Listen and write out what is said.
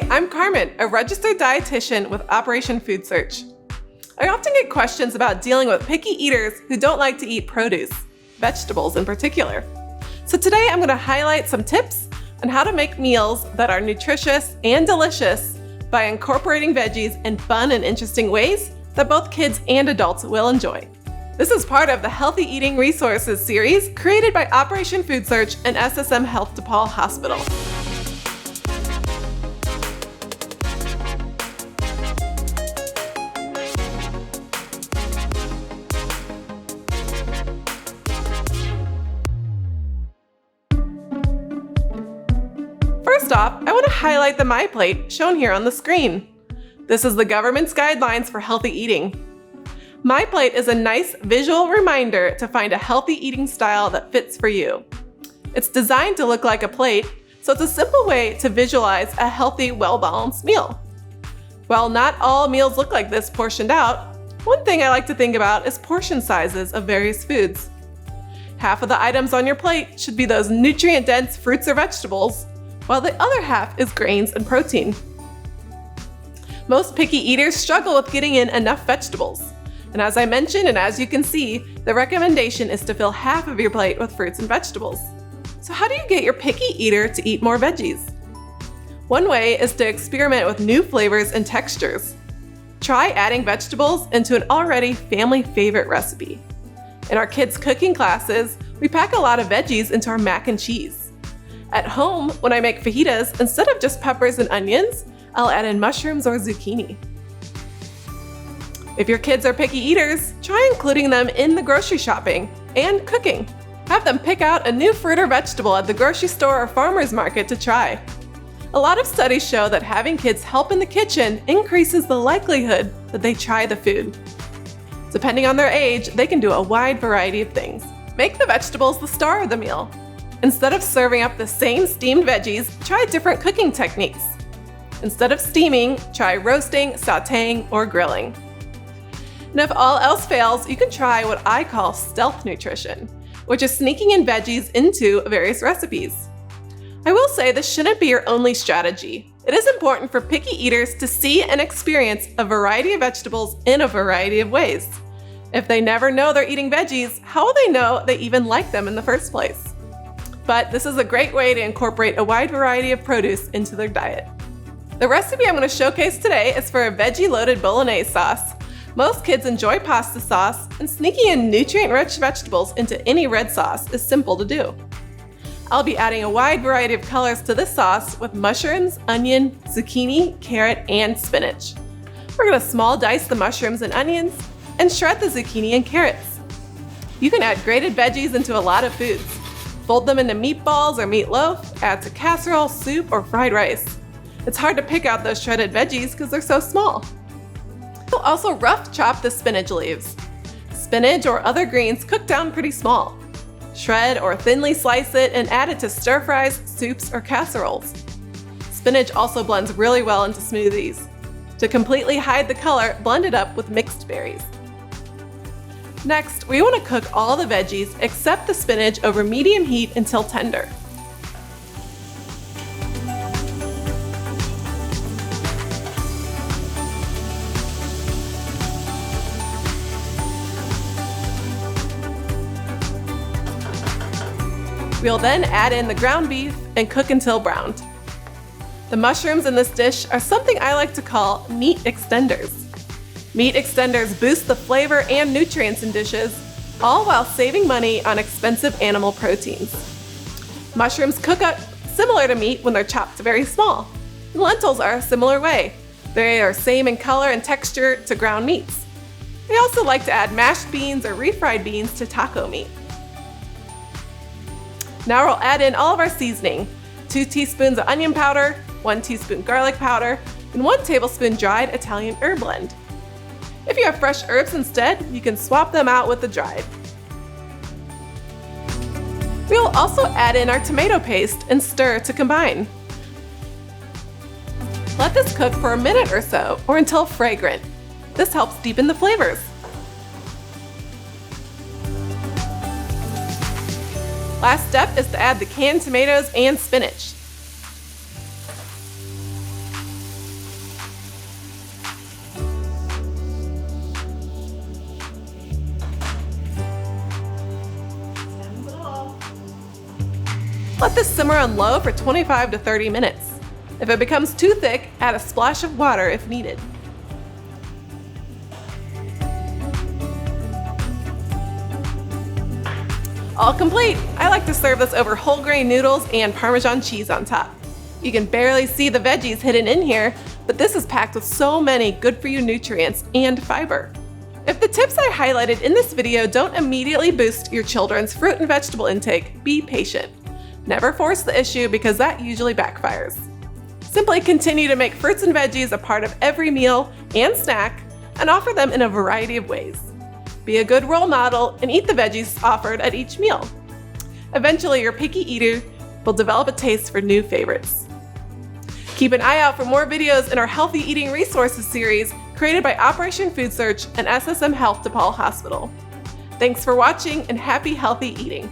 Hi, I'm Carmen, a registered dietitian with Operation Food Search. I often get questions about dealing with picky eaters who don't like to eat produce, vegetables in particular. So today I'm going to highlight some tips on how to make meals that are nutritious and delicious by incorporating veggies in fun and interesting ways that both kids and adults will enjoy. This is part of the Healthy Eating Resources series created by Operation Food Search and SSM Health DePaul Hospital. First off, I want to highlight the My Plate shown here on the screen. This is the government's guidelines for healthy eating. My Plate is a nice visual reminder to find a healthy eating style that fits for you. It's designed to look like a plate, so it's a simple way to visualize a healthy, well-balanced meal. While not all meals look like this portioned out, one thing I like to think about is portion sizes of various foods. Half of the items on your plate should be those nutrient-dense fruits or vegetables, while the other half is grains and protein. Most picky eaters struggle with getting in enough vegetables. And as I mentioned, and as you can see, the recommendation is to fill half of your plate with fruits and vegetables. So how do you get your picky eater to eat more veggies? One way is to experiment with new flavors and textures. Try adding vegetables into an already family favorite recipe. In our kids' cooking classes, we pack a lot of veggies into our mac and cheese. At home, when I make fajitas, instead of just peppers and onions, I'll add in mushrooms or zucchini. If your kids are picky eaters, try including them in the grocery shopping and cooking. Have them pick out a new fruit or vegetable at the grocery store or farmer's market to try. A lot of studies show that having kids help in the kitchen increases the likelihood that they try the food. Depending on their age, they can do a wide variety of things. Make the vegetables the star of the meal. Instead of serving up the same steamed veggies, try different cooking techniques. Instead of steaming, try roasting, sautéing, or grilling. And if all else fails, you can try what I call stealth nutrition, which is sneaking in veggies into various recipes. I will say this shouldn't be your only strategy. It is important for picky eaters to see and experience a variety of vegetables in a variety of ways. If they never know they're eating veggies, how will they know they even like them in the first place? But this is a great way to incorporate a wide variety of produce into their diet. The recipe I'm going to showcase today is for a veggie-loaded bolognese sauce. Most kids enjoy pasta sauce, and sneaking in nutrient-rich vegetables into any red sauce is simple to do. I'll be adding a wide variety of colors to this sauce with mushrooms, onion, zucchini, carrot, and spinach. We're going to small dice the mushrooms and onions and shred the zucchini and carrots. You can add grated veggies into a lot of foods. Fold them into meatballs or meatloaf, add to casserole, soup, or fried rice. It's hard to pick out those shredded veggies because they're so small. We'll also rough chop the spinach leaves. Spinach or other greens cook down pretty small. Shred or thinly slice it and add it to stir fries, soups, or casseroles. Spinach also blends really well into smoothies. To completely hide the color, blend it up with mixed berries. Next, we want to cook all the veggies except the spinach over medium heat until tender. We'll then add in the ground beef and cook until browned. The mushrooms in this dish are something I like to call meat extenders. Meat extenders boost the flavor and nutrients in dishes, all while saving money on expensive animal proteins. Mushrooms cook up similar to meat when they're chopped very small. And lentils are a similar way. They are same in color and texture to ground meats. I also like to add mashed beans or refried beans to taco meat. Now we'll add in all of our seasoning, 2 teaspoons of onion powder, 1 teaspoon garlic powder, and 1 tablespoon dried Italian herb blend. If you have fresh herbs instead, you can swap them out with the dried. We will also add in our tomato paste and stir to combine. Let this cook for a minute or so, or until fragrant. This helps deepen the flavors. Last step is to add the canned tomatoes and spinach. Let this simmer on low for 25 to 30 minutes. If it becomes too thick, add a splash of water if needed. All complete! I like to serve this over whole grain noodles and Parmesan cheese on top. You can barely see the veggies hidden in here, but this is packed with so many good-for-you nutrients and fiber. If the tips I highlighted in this video don't immediately boost your children's fruit and vegetable intake, be patient. Never force the issue because that usually backfires. Simply continue to make fruits and veggies a part of every meal and snack, and offer them in a variety of ways. Be a good role model and eat the veggies offered at each meal. Eventually, your picky eater will develop a taste for new favorites. Keep an eye out for more videos in our Healthy Eating Resources series created by Operation Food Search and SSM Health DePaul Hospital. Thanks for watching and happy healthy eating!